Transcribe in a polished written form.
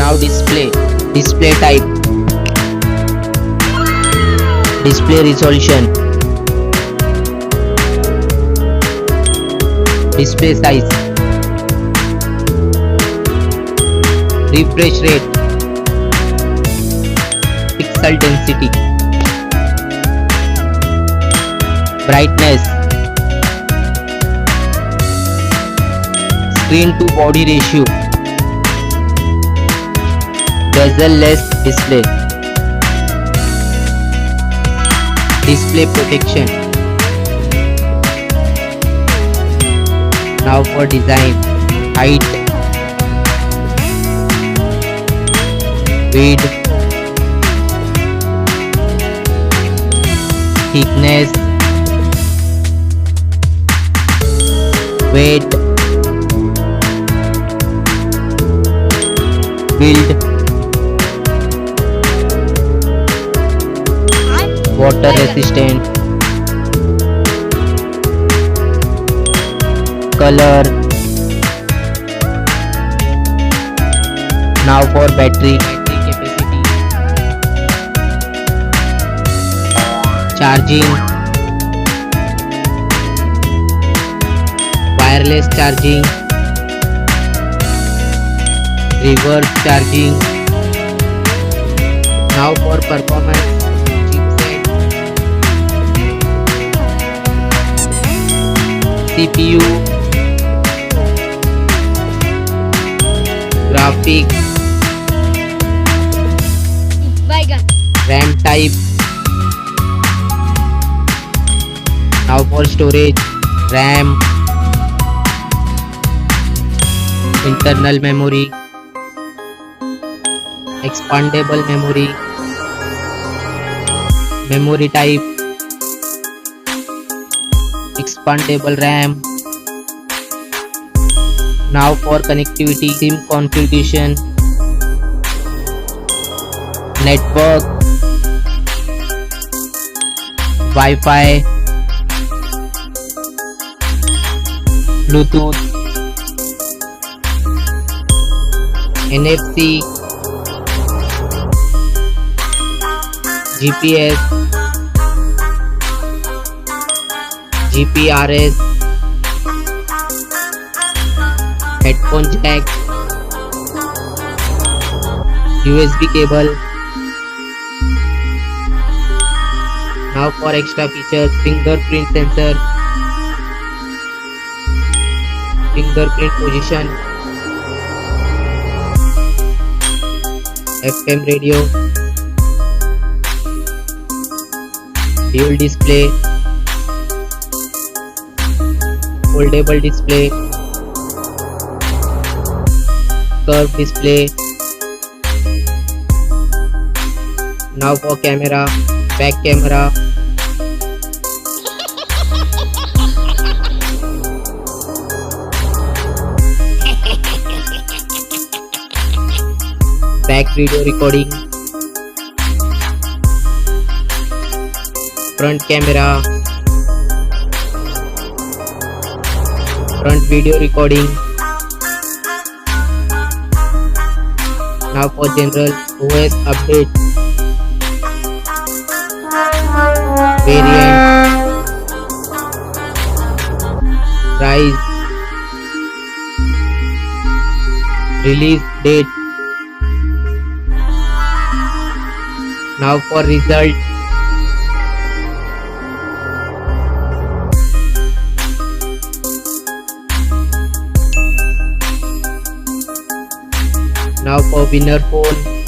Now display type, display resolution, display size, refresh rate, pixel density, brightness, screen to body ratio, bezel-less display, display protection. Now for design, height, width, thickness, weight, build, water resistant, color. Now for battery capacity, charging, wireless charging, reverse charging. Now for performance, chipset, CPU, graphics, RAM type. Now for storage, RAM, internal memory, expandable memory, memory type, expandable RAM. Now for connectivity, SIM configuration, network, Wi-Fi, Bluetooth, NFC, GPS, GPRS, headphone jack, USB cable. Now for extra features, fingerprint sensor, fingerprint position, FM radio, dual display, foldable display, curved display. Now for camera, back camera, back video recording, front camera, front video recording. Now for general OS update, variant, price, release date. Now for result, now for winner phone,